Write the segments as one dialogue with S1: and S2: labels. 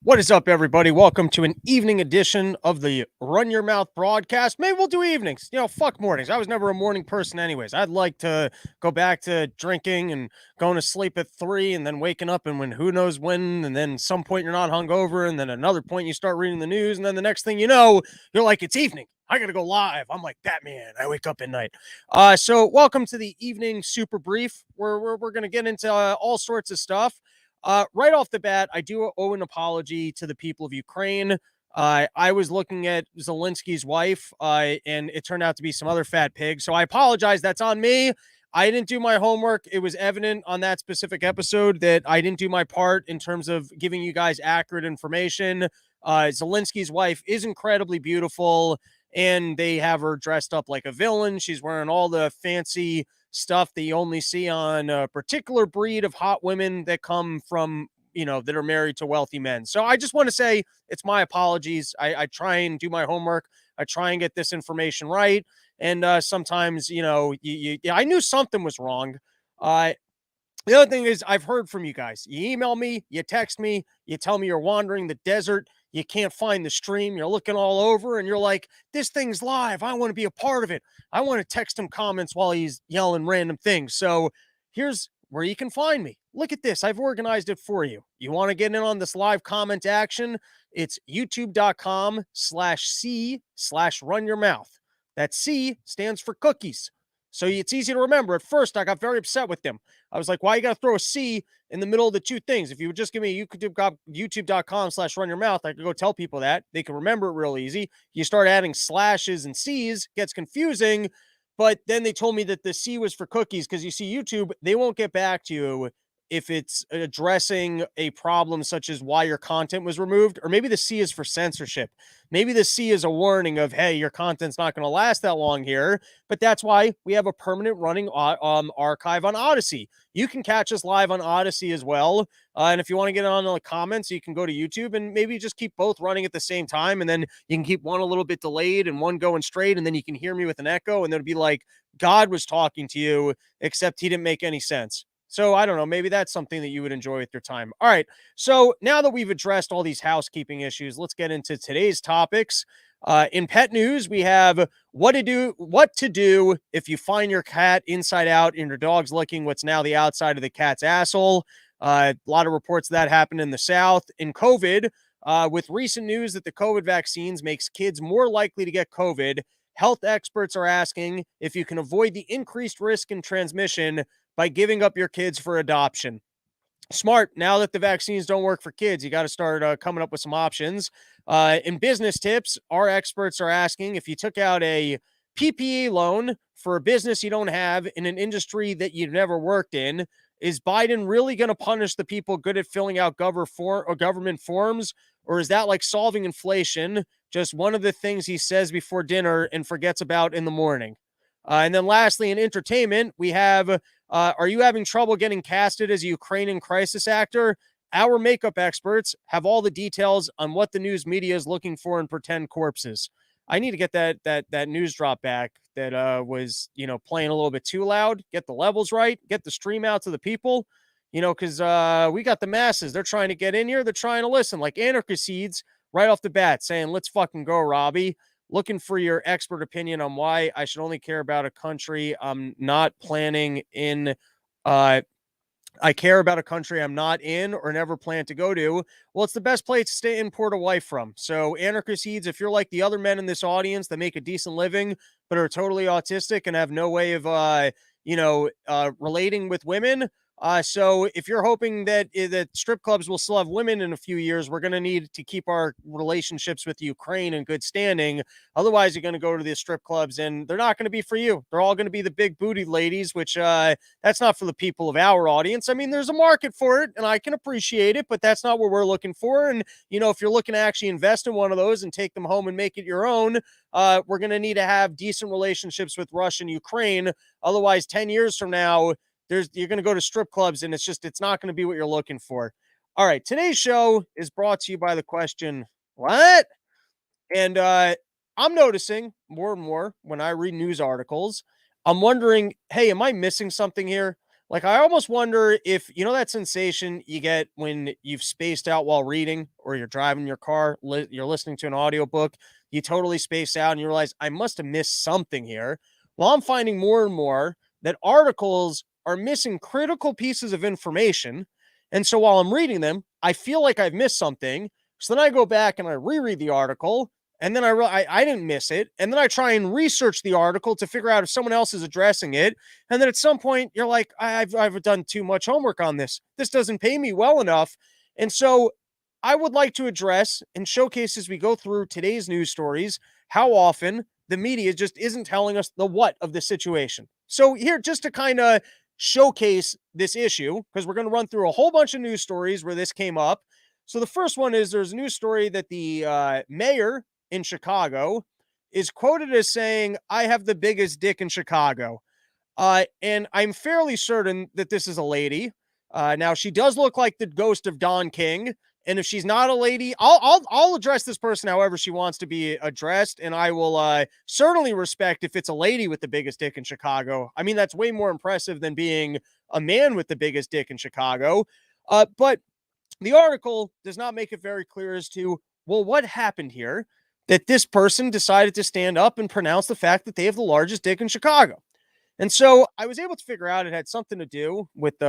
S1: What is up, everybody? Welcome to an evening edition of the Run Your Mouth broadcast. Maybe we'll do evenings. Fuck mornings. I was never a morning person, anyways. I'd like to go back to drinking and going to sleep at 3 and then waking up and when who knows when. And then some point you're not hungover. And then another point you start reading the news. And then the next thing you know, you're like, it's evening. I got to go live. I'm like Batman. I wake up at night. So welcome to the evening super brief where we're going to get into all sorts of stuff. Right off the bat, I do owe an apology to the people of Ukraine. I was looking at Zelensky's wife, and it turned out to be some other fat pig. So I apologize. That's on me. I didn't do my homework. It was evident on that specific episode that I didn't do my part in terms of giving you guys accurate information. Zelensky's wife is incredibly beautiful, and they have her dressed up like a villain. She's wearing all the fancy stuff that you only see on a particular breed of hot women that come from, that are married to wealthy men. So I just want to say it's my apologies. I try and do my homework. I try and get this information right. And sometimes, I knew something was wrong. The other thing is, I've heard from you guys. You email me, you text me, you tell me you're wandering the desert, you can't find the stream, you're looking all over, and you're like, this thing's live. I want to be a part of it. I want to text him comments while he's yelling random things. So here's where you can find me. Look at this. I've organized it for you. You want to get in on this live comment action? It's youtube.com/C/run your mouth. That C stands for cookies. So it's easy to remember. At first, I got very upset with them. I was like, why you got to throw a C in the middle of the two things? If you would just give me youtube.com/run your mouth, I could go tell people that. They can remember it real easy. You start adding slashes and C's, gets confusing. But then they told me that the C was for cookies because you see, YouTube, they won't get back to you if it's addressing a problem such as why your content was removed, or maybe the C is for censorship. Maybe the C is a warning of, hey, your content's not going to last that long here. But that's why we have a permanent running archive on Odyssey. You can catch us live on Odyssey as well. And if you want to get on the comments, you can go to YouTube and maybe just keep both running at the same time. And then you can keep one a little bit delayed and one going straight. And then you can hear me with an echo. And then it'd be like God was talking to you, except he didn't make any sense. So I don't know. Maybe that's something that you would enjoy with your time. All right. So now that we've addressed all these housekeeping issues, let's get into today's topics. In pet news, we have what to do if you find your cat inside out and your dog's licking what's now the outside of the cat's asshole. A lot of reports of that happened in the South. In COVID, with recent news that the COVID vaccines makes kids more likely to get COVID, health experts are asking if you can avoid the increased risk in transmission by giving up your kids for adoption. Smart. Now that the vaccines don't work for kids, you got to start coming up with some options. In business tips, our experts are asking if you took out a PPE loan for a business you don't have in an industry that you've never worked in, is Biden really going to punish the people good at filling out government forms? Or is that like solving inflation, just one of the things he says before dinner and forgets about in the morning? And then lastly, in entertainment, we have are you having trouble getting casted as a Ukrainian crisis actor? Our makeup experts have all the details on what the news media is looking for in pretend corpses. I need to get that news drop back that was playing a little bit too loud. Get the levels right. Get the stream out to the people. Because we got the masses. They're trying to get in here. They're trying to listen. Like Anarchy Seeds right off the bat saying, "Let's fucking go, Robbie." Looking for your expert opinion on why I should only care about a country I'm not planning in. I care about a country I'm not in or never plan to go to. Well, it's the best place to stay import a wife from. So, Anarchy Seeds, if you're like the other men in this audience that make a decent living but are totally autistic and have no way of, relating with women. So if you're hoping that strip clubs will still have women in a few years, we're going to need to keep our relationships with Ukraine in good standing. Otherwise, you're going to go to the strip clubs and they're not going to be for you. They're all going to be the big booty ladies, which that's not for the people of our audience. I mean, there's a market for it and I can appreciate it, but that's not what we're looking for. And, if you're looking to actually invest in one of those and take them home and make it your own, we're going to need to have decent relationships with Russia and Ukraine. Otherwise, 10 years from now, you're going to go to strip clubs and it's not going to be what you're looking for. All right. Today's show is brought to you by the question, what? And I'm noticing more and more when I read news articles, I'm wondering, hey, am I missing something here? Like, I almost wonder if you know that sensation you get when you've spaced out while reading or you're driving your car, you're listening to an audiobook, you totally space out and you realize I must have missed something here. Well, I'm finding more and more that articles are missing critical pieces of information. And so while I'm reading them, I feel like I've missed something. So then I go back and I reread the article, and then I didn't miss it. And then I try and research the article to figure out if someone else is addressing it. And then at some point, you're like, I've done too much homework on this. This doesn't pay me well enough. And so I would like to address and showcase as we go through today's news stories how often the media just isn't telling us the what of the situation. So, here, just to kind of showcase this issue, because we're going to run through a whole bunch of news stories where this came up. So, the first one is there's a news story that the mayor in Chicago is quoted as saying, I have the biggest dick in Chicago. And I'm fairly certain that this is a lady. Now she does look like the ghost of Don King, and if she's not a lady, I'll address this person however she wants to be addressed, and I will certainly respect if it's a lady with the biggest dick in Chicago. I mean, that's way more impressive than being a man with the biggest dick in Chicago. But the article does not make it very clear as to, well, what happened here that this person decided to stand up and pronounce the fact that they have the largest dick in Chicago. And so I was able to figure out it had something to do with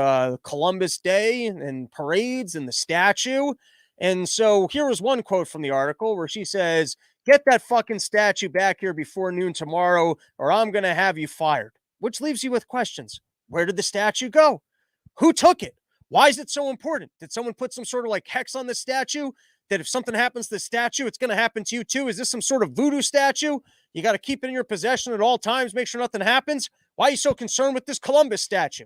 S1: Columbus Day and parades and the statue. And so here was one quote from the article where she says, get that fucking statue back here before noon tomorrow, or I'm going to have you fired. Which leaves you with questions. Where did the statue go? Who took it? Why is it so important? Did someone put some sort of like hex on the statue that if something happens to the statue, it's going to happen to you too? Is this some sort of voodoo statue? You got to keep it in your possession at all times, make sure nothing happens. Why are you so concerned with this Columbus statue?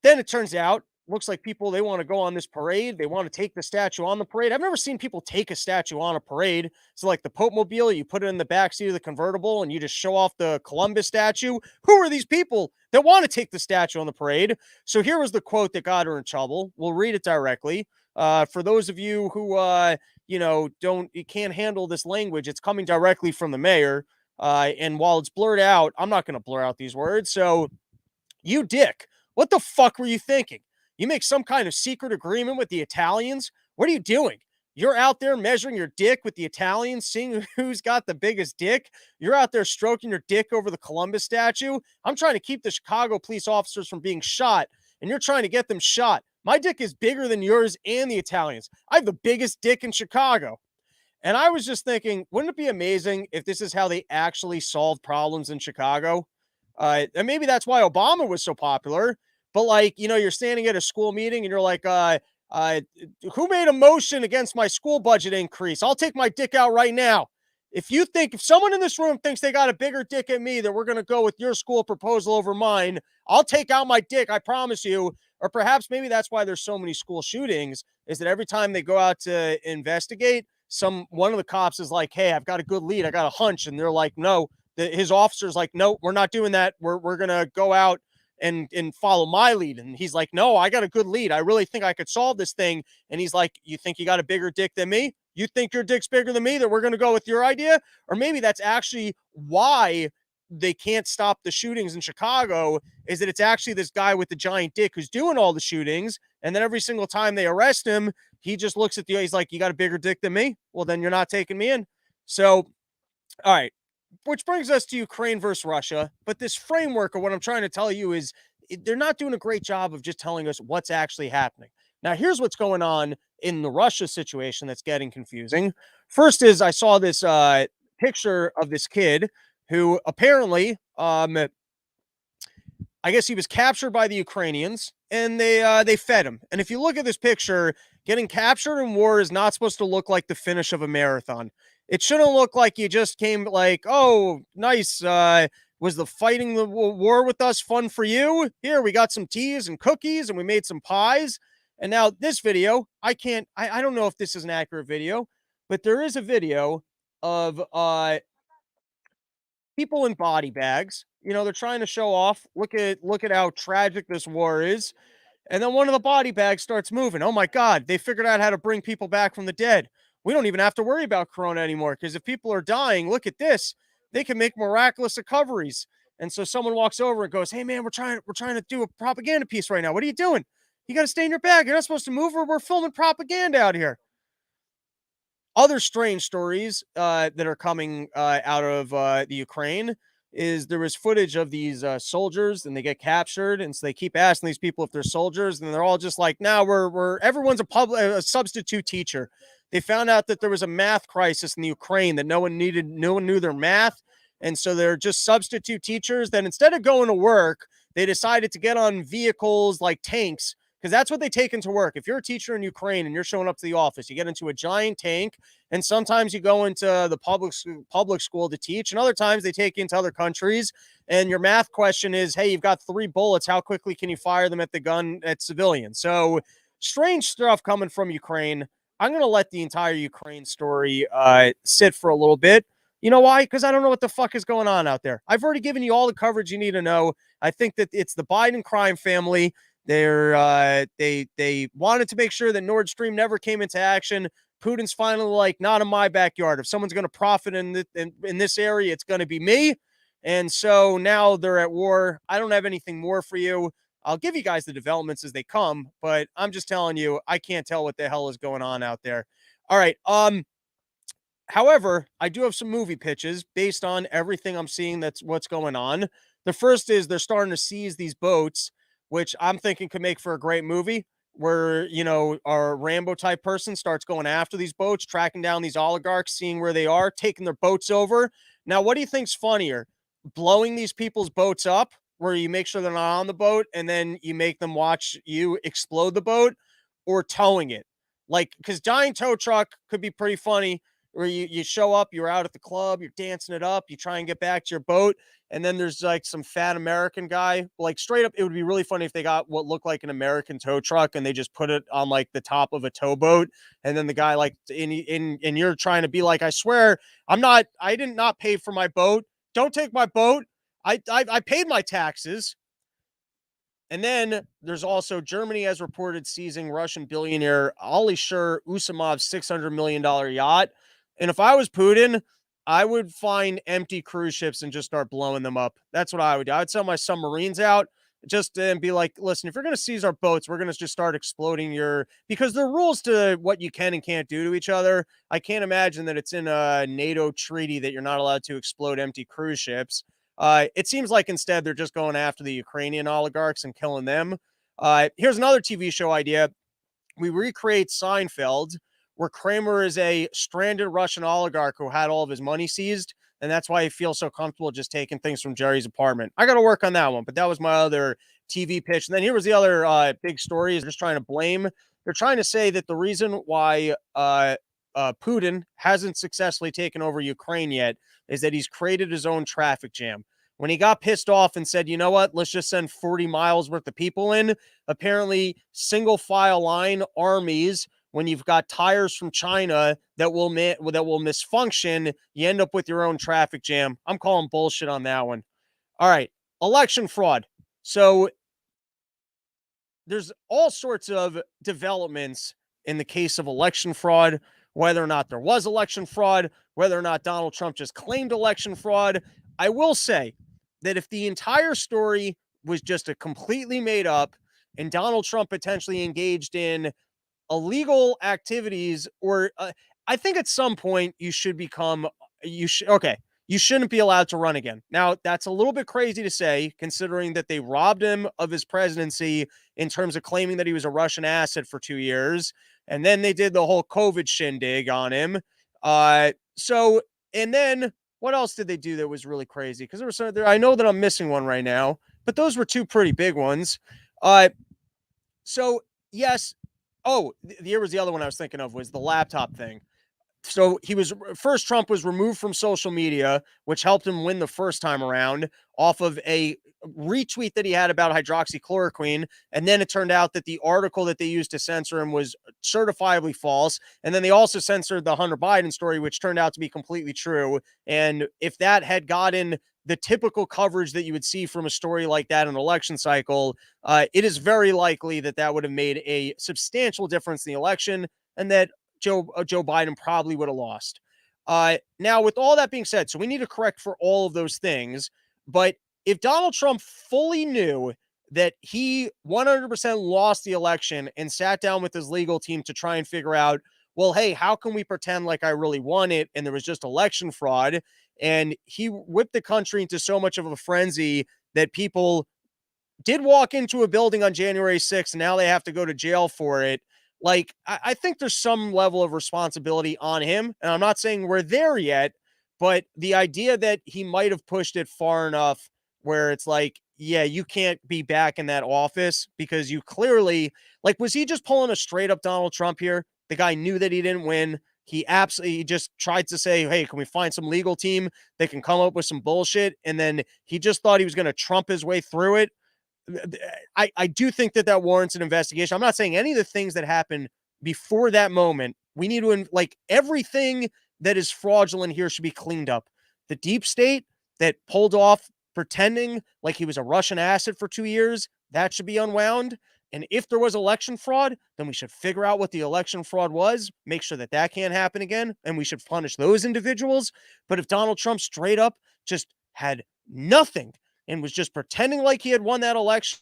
S1: Then it turns out, looks like people, they want to go on this parade. They want to take the statue on the parade. I've never seen people take a statue on a parade. So like the Pope Mobile, you put it in the backseat of the convertible and you just show off the Columbus statue. Who are these people that want to take the statue on the parade? So here was the quote that got her in trouble. We'll read it directly. For those of you who, you can't handle this language, it's coming directly from the mayor. And while it's blurred out, I'm not going to blur out these words. So, you dick, what the fuck were you thinking? You make some kind of secret agreement with the Italians? What are you doing? You're out there measuring your dick with the Italians, seeing who's got the biggest dick. You're out there stroking your dick over the Columbus statue. I'm trying to keep the Chicago police officers from being shot, and you're trying to get them shot. My dick is bigger than yours and the Italians. I have the biggest dick in Chicago. And I was just thinking, wouldn't it be amazing if this is how they actually solve problems in Chicago? And maybe that's why Obama was so popular. But like, you're standing at a school meeting and you're like, uh, who made a motion against my school budget increase? I'll take my dick out right now. If someone in this room thinks they got a bigger dick at me, that we're going to go with your school proposal over mine, I'll take out my dick. I promise you. Or perhaps maybe that's why there's so many school shootings, is that every time they go out to investigate, one of the cops is like, hey, I've got a good lead. I got a hunch. And they're like, no, his officer's like, no, we're not doing that. We're going to go out and follow my lead. And he's like, no, I got a good lead. I really think I could solve this thing. And he's like, you think you got a bigger dick than me? You think your dick's bigger than me, that we're going to go with your idea? Or maybe that's actually why they can't stop the shootings in Chicago, is that it's actually this guy with the giant dick who's doing all the shootings. And then every single time they arrest him, he just looks at he's like, you got a bigger dick than me? Well, then you're not taking me in. So, all right. Which brings us to Ukraine versus Russia. But this framework of what I'm trying to tell you is they're not doing a great job of just telling us what's actually happening. Now, here's what's going on in the Russia situation that's getting confusing. First is I saw this picture of this kid who apparently, I guess he was captured by the Ukrainians, and they fed him. And if you look at this picture, getting captured in war is not supposed to look like the finish of a marathon. It shouldn't look like you just came like, oh, nice. Was the fighting the war with us fun for you? Here, we got some teas and cookies, and we made some pies. And now this video, I don't know if this is an accurate video, but there is a video of people in body bags. They're trying to show off. Look at how tragic this war is. And then one of the body bags starts moving. Oh my God, they figured out how to bring people back from the dead. We don't even have to worry about corona anymore, because if people are dying, look at this. They can make miraculous recoveries. And so someone walks over and goes, "Hey man, we're trying to do a propaganda piece right now. What are you doing? You got to stay in your bag. You're not supposed to move, or we're filming propaganda out here." Other strange stories that are coming out of the Ukraine is there was footage of these soldiers, and they get captured, and so they keep asking these people if they're soldiers, and they're all just like, "No, we're everyone's a substitute teacher." They found out that there was a math crisis in the Ukraine, that no one knew their math, and so they're just substitute teachers. Then instead of going to work, they decided to get on vehicles like tanks, because that's what they take into work. If you're a teacher in Ukraine and you're showing up to the office, you get into a giant tank, and sometimes you go into the public school to teach, and other times they take you into other countries. And your math question is, "Hey, you've got 3 bullets. How quickly can you fire them at the gun at civilians?" So strange stuff coming from Ukraine. I'm gonna let the entire Ukraine story sit for a little bit. You know why? Because I don't know what the fuck is going on out there. I've already given you all the coverage you need to know. I think that it's the Biden crime family. They wanted to make sure that Nord Stream never came into action. Putin's finally like, not in my backyard. If someone's going to profit in this area, it's going to be me. And so now they're at war. I don't have anything more for you. I'll give you guys the developments as they come, but I'm just telling you, I can't tell what the hell is going on out there. All right. However, I do have some movie pitches based on everything I'm seeing that's what's going on. The first is they're starting to seize these boats, which I'm thinking could make for a great movie where, our Rambo type person starts going after these boats, tracking down these oligarchs, seeing where they are, taking their boats over. Now, what do you think's funnier? Blowing these people's boats up, where you make sure they're not on the boat and then you make them watch you explode the boat, or towing it? Like, because giant tow truck could be pretty funny, where you show up, you're out at the club, you're dancing it up, you try and get back to your boat, and then there's like some fat American guy. Like, straight up, it would be really funny if they got what looked like an American tow truck and they just put it on like the top of a towboat, and then the guy like and you're trying to be like, "I swear, I did not pay for my boat. Don't take my boat. I paid my taxes." And then there's also Germany has reported seizing Russian billionaire Alisher Usamov's $600 million yacht. And if I was Putin, I would find empty cruise ships and just start blowing them up. That's what I would do. I would sell my submarines out just and be like, "Listen, if you're going to seize our boats, we're going to just start exploding because there are rules to what you can and can't do to each other. I can't imagine that it's in a NATO treaty that you're not allowed to explode empty cruise ships. It seems like instead they're just going after the Ukrainian oligarchs and killing them. Here's another TV show idea. We recreate Seinfeld, where Kramer is a stranded Russian oligarch who had all of his money seized, and that's why he feels so comfortable just taking things from Jerry's apartment. I got to work on that one, but that was my other TV pitch. And then here was the other big story: is just trying to blame. They're trying to say that the reason why Putin hasn't successfully taken over Ukraine yet is that he's created his own traffic jam. When he got pissed off and said, "You know what, let's just send 40 miles worth of people in," apparently single file line armies, when you've got tires from China that will misfunction, you end up with your own traffic jam. I'm calling bullshit on that one. All right, election fraud. So there's all sorts of developments in the case of election fraud, whether or not there was election fraud, whether or not Donald Trump just claimed election fraud. I will say that if the entire story was just a completely made up and Donald Trump potentially engaged in illegal activities, or I think at some point you shouldn't be allowed to run again. Now, that's a little bit crazy to say, considering that they robbed him of his presidency in terms of claiming that he was a Russian asset for 2 years. And then they did the whole COVID shindig on him. And then what else did they do that was really crazy? Because I know that I'm missing one right now, but those were two pretty big ones. So yes. Oh, here was the other one I was thinking of, was the laptop thing. So Trump was removed from social media, which helped him win the first time around, off of a retweet that he had about hydroxychloroquine. And then it turned out that the article that they used to censor him was certifiably false. And then they also censored the Hunter Biden story, which turned out to be completely true. And if that had gotten the typical coverage that you would see from a story like that in an election cycle, it is very likely that that would have made a substantial difference in the election, and that Joe Biden probably would have lost. Now, with all that being said, so we need to correct for all of those things, but if Donald Trump fully knew that he 100% lost the election and sat down with his legal team to try and figure out, well, hey, how can we pretend like I really won it and there was just election fraud? And he whipped the country into so much of a frenzy that people did walk into a building on January 6th. And now they have to go to jail for it. Like, I think there's some level of responsibility on him. And I'm not saying we're there yet, but the idea that he might have pushed it far enough where it's like, yeah, you can't be back in that office because you clearly, like, was he just pulling a straight up Donald Trump here? The guy knew that he didn't win. He absolutely just tried to say, hey, can we find some legal team that can come up with some bullshit? And then he just thought he was going to Trump his way through it. I do think that that warrants an investigation. I'm not saying any of the things that happened before that moment. We need to, like, everything that is fraudulent here should be cleaned up. The deep state that pulled off pretending like he was a Russian asset for 2 years, that should be unwound. And if there was election fraud, then we should figure out what the election fraud was, make sure that that can't happen again, and we should punish those individuals. But if Donald Trump straight up just had nothing and was just pretending like he had won that election,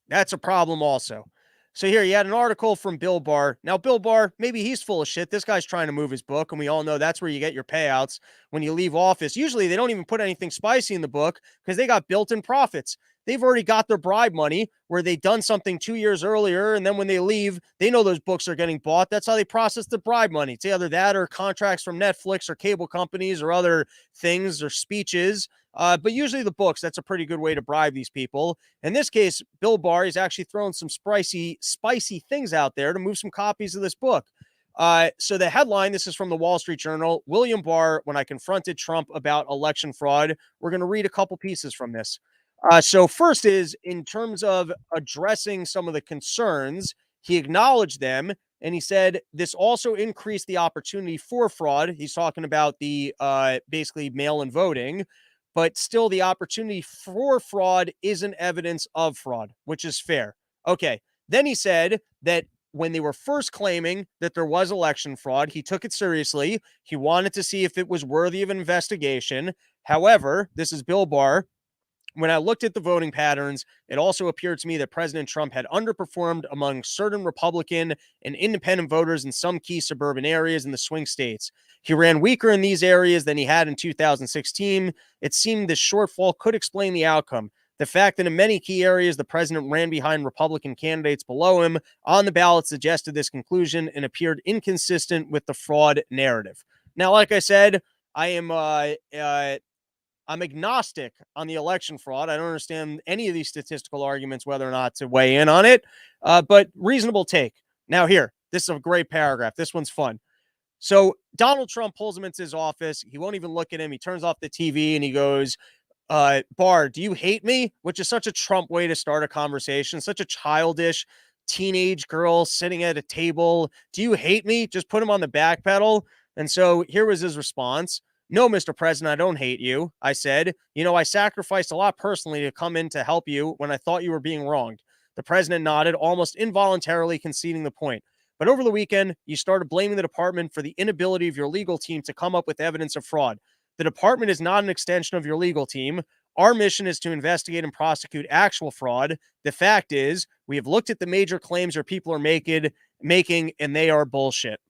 S1: that's a problem also. So here you had an article from Bill Barr. Now, Bill Barr, maybe he's full of shit. This guy's trying to move his book, and we all know that's where you get your payouts when you leave office. Usually they don't even put anything spicy in the book because they got built-in profits. They've already got their bribe money where they've done something 2 years earlier, and then when they leave, they know those books are getting bought. That's how they process the bribe money. It's either that or contracts from Netflix or cable companies or other things or speeches. But usually the books, that's a pretty good way to bribe these people. In this case, Bill Barr is actually throwing some spicy things out there to move some copies of this book. So the headline, this is from the Wall Street Journal, William Barr, when I confronted Trump about election fraud. We're going to read a couple pieces from this. So first is in terms of addressing some of the concerns, he acknowledged them and he said this also increased the opportunity for fraud. He's talking about the basically mail-in voting, but still the opportunity for fraud isn't evidence of fraud, which is fair. Okay. Then he said that when they were first claiming that there was election fraud, he took it seriously. He wanted to see if it was worthy of an investigation. However, this is Bill Barr. When I looked at the voting patterns, it also appeared to me that President Trump had underperformed among certain Republican and independent voters in some key suburban areas in the swing states. He ran weaker in these areas than he had in 2016. It seemed this shortfall could explain the outcome. The fact that in many key areas the president ran behind Republican candidates below him on the ballot suggested this conclusion and appeared inconsistent with the fraud narrative. Now, like I said, I'm agnostic on the election fraud. I don't understand any of these statistical arguments, whether or not to weigh in on it, but reasonable take. Now, here, this is a great paragraph. This one's fun. So Donald Trump pulls him into his office. He won't even look at him. He turns off the TV and he goes, Barr, do you hate me? Which is such a Trump way to start a conversation, such a childish teenage girl sitting at a table. Do you hate me? Just put him on the back pedal. And so here was his response. No, Mr. President, I don't hate you. I said, I sacrificed a lot personally to come in to help you when I thought you were being wronged. The president nodded, almost involuntarily conceding the point. But over the weekend, you started blaming the department for the inability of your legal team to come up with evidence of fraud. The department is not an extension of your legal team. Our mission is to investigate and prosecute actual fraud. The fact is, we have looked at the major claims your people are making, and they are bullshit.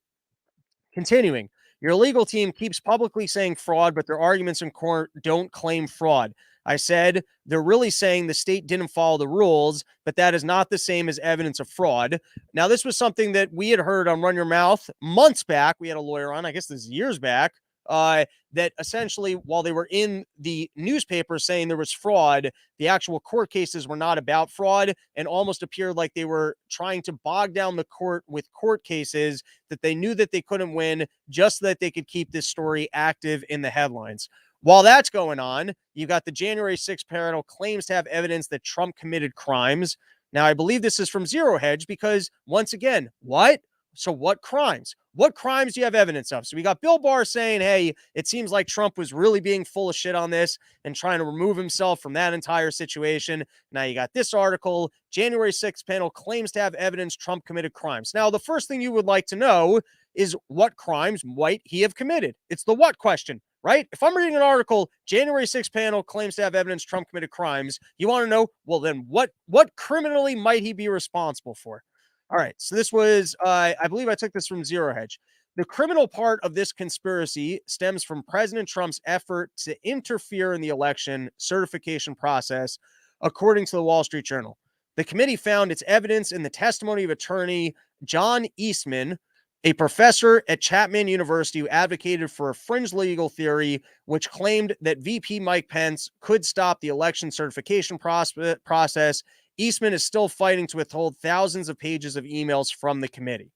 S1: Continuing, your legal team keeps publicly saying fraud, but their arguments in court don't claim fraud. I said, they're really saying the state didn't follow the rules, but that is not the same as evidence of fraud. Now, this was something that we had heard on Run Your Mouth months back. We had a lawyer on, I guess this is years back, that essentially, while they were in the newspaper saying there was fraud, the actual court cases were not about fraud and almost appeared like they were trying to bog down the court with court cases that they knew that they couldn't win just so that they could keep this story active in the headlines. While that's going on, you've got the January 6th panel claims to have evidence that Trump committed crimes. Now, I believe this is from Zero Hedge because, once again, what? So what crimes? What crimes do you have evidence of? So we got Bill Barr saying, hey, it seems like Trump was really being full of shit on this and trying to remove himself from that entire situation. Now you got this article, January 6th panel claims to have evidence Trump committed crimes. Now, the first thing you would like to know is what crimes might he have committed? It's the what question, right? If I'm reading an article, January 6th panel claims to have evidence Trump committed crimes, you want to know, well, then what criminally might he be responsible for? All right. So this was, I believe I took this from Zero Hedge. The criminal part of this conspiracy stems from President Trump's effort to interfere in the election certification process, according to the Wall Street Journal. The committee found its evidence in the testimony of attorney John Eastman, a professor at Chapman University who advocated for a fringe legal theory which claimed that VP Mike Pence could stop the election certification process. Eastman is still fighting to withhold thousands of pages of emails from the committee.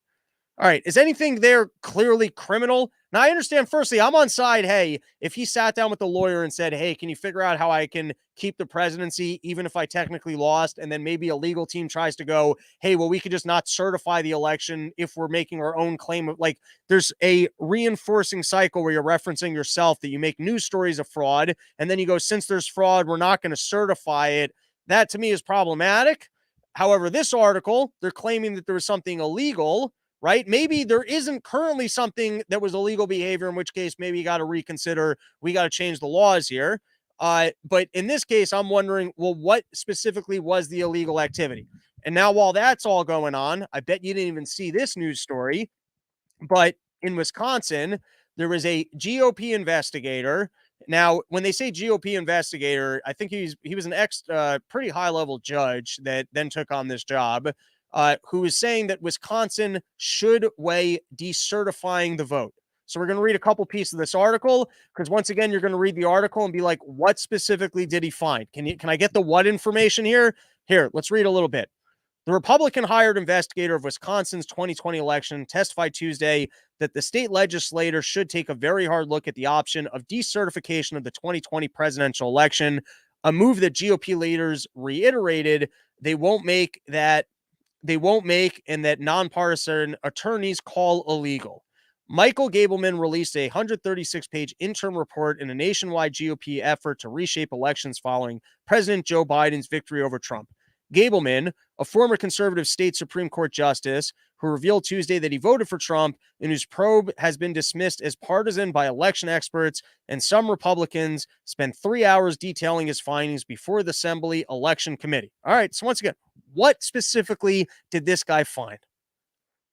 S1: All right. Is anything there clearly criminal? Now, I understand, firstly, I'm on side, hey, if he sat down with the lawyer and said, hey, can you figure out how I can keep the presidency, even if I technically lost? And then maybe a legal team tries to go, hey, well, we could just not certify the election if we're making our own claim of, like, there's a reinforcing cycle where you're referencing yourself that you make news stories of fraud. And then you go, since there's fraud, we're not going to certify it. That to me is problematic. However, this article, they're claiming that there was something illegal, right? Maybe there isn't currently something that was illegal behavior, in which case maybe you got to reconsider. We got to change the laws here. But in this case, I'm wondering, well, what specifically was the illegal activity? And now, while that's all going on, I bet you didn't even see this news story, but in Wisconsin, there was a GOP investigator. Now, when they say GOP investigator, I think he was an pretty high level judge that then took on this job, who is saying that Wisconsin should weigh decertifying the vote. So we're going to read a couple pieces of this article, because once again, you're going to read the article and be like, what specifically did he find? Can I get the what information here? Here, let's read a little bit. The Republican hired investigator of Wisconsin's 2020 election testified Tuesday that the state legislature should take a very hard look at the option of decertification of the 2020 presidential election, a move that GOP leaders reiterated they won't make and that nonpartisan attorneys call illegal. Michael Gableman released a 136-page interim report in a nationwide GOP effort to reshape elections following President Joe Biden's victory over Trump. Gableman, a former conservative state Supreme Court justice, who revealed Tuesday that he voted for Trump and whose probe has been dismissed as partisan by election experts and some Republicans, spent 3 hours detailing his findings before the Assembly Election Committee. All right, so once again, what specifically did this guy find?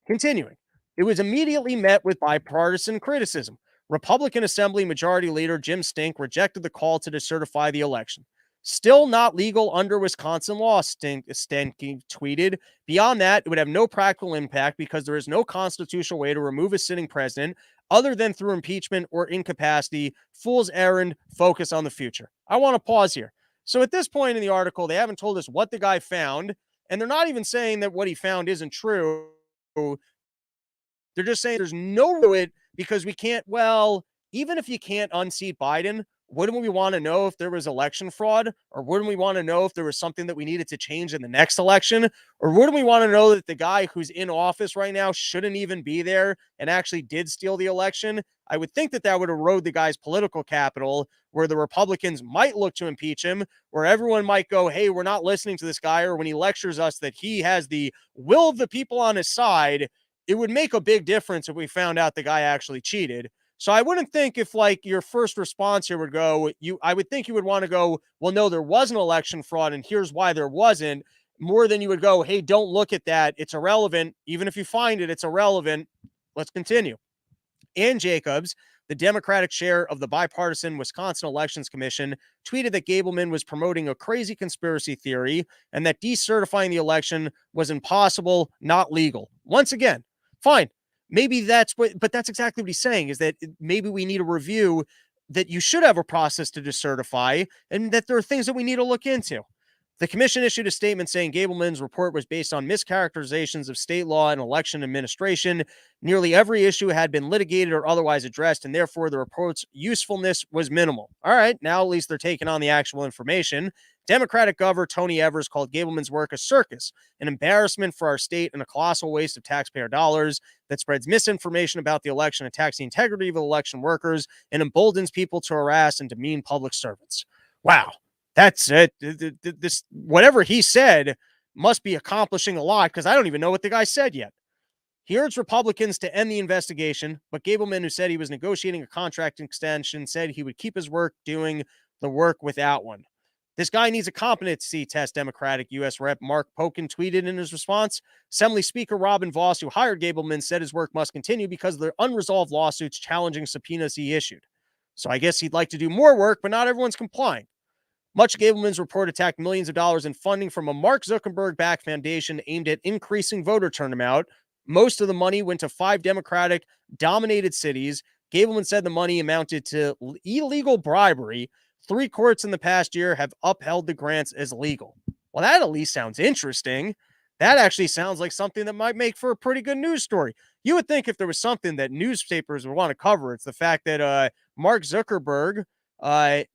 S1: Continuing, it was immediately met with bipartisan criticism. Republican Assembly Majority Leader Jim Stink rejected the call to decertify the election. Still not legal under Wisconsin law, Stink tweeted. Beyond that, it would have no practical impact because there is no constitutional way to remove a sitting president other than through impeachment or incapacity. Fool's errand, focus on the future. I want to pause here. So at this point in the article, they haven't told us what the guy found, and they're not even saying that what he found isn't true. They're just saying there's no to it because we can't, well, even if you can't unseat Biden, wouldn't we want to know if there was election fraud? Or wouldn't we want to know if there was something that we needed to change in the next election? Or wouldn't we want to know that the guy who's in office right now shouldn't even be there and actually did steal the election? I would think that that would erode the guy's political capital, where the Republicans might look to impeach him, where everyone might go, hey, we're not listening to this guy, or when he lectures us that he has the will of the people on his side. It would make a big difference if we found out the guy actually cheated. So I wouldn't think if like your first response here would go, I would think you would want to go, well, no, there was an election fraud and here's why there wasn't, more than you would go, hey, don't look at that. It's irrelevant. Even if you find it, it's irrelevant. Let's continue. Ann Jacobs, the Democratic chair of the bipartisan Wisconsin Elections Commission, tweeted that Gableman was promoting a crazy conspiracy theory and that decertifying the election was impossible, not legal. Once again, fine. Maybe that's but that's exactly what he's saying, is that maybe we need a review, that you should have a process to decertify, and that there are things that we need to look into. The commission issued a statement saying Gableman's report was based on mischaracterizations of state law and election administration. Nearly every issue had been litigated or otherwise addressed, and therefore the report's usefulness was minimal. All right, now at least they're taking on the actual information. Democratic Governor Tony Evers called Gableman's work a circus, an embarrassment for our state, and a colossal waste of taxpayer dollars that spreads misinformation about the election, attacks the integrity of election workers, and emboldens people to harass and demean public servants. Wow. That's it. This, whatever he said, must be accomplishing a lot, because I don't even know what the guy said yet. He urged Republicans to end the investigation, but Gableman, who said he was negotiating a contract extension, said he would keep his work doing the work without one. This guy needs a competency test, Democratic U.S. Rep. Mark Pokin tweeted in his response. Assembly Speaker Robin Voss, who hired Gableman, said his work must continue because of the unresolved lawsuits challenging subpoenas he issued. So I guess he'd like to do more work, but not everyone's complying. Much of Gableman's report attacked millions of dollars in funding from a Mark Zuckerberg-backed foundation aimed at increasing voter turnout. Most of the money went to 5 Democratic-dominated cities. Gableman said the money amounted to illegal bribery. 3 courts in the past year have upheld the grants as legal. Well, that at least sounds interesting. That actually sounds like something that might make for a pretty good news story. You would think if there was something that newspapers would want to cover, it's the fact that Mark Zuckerberg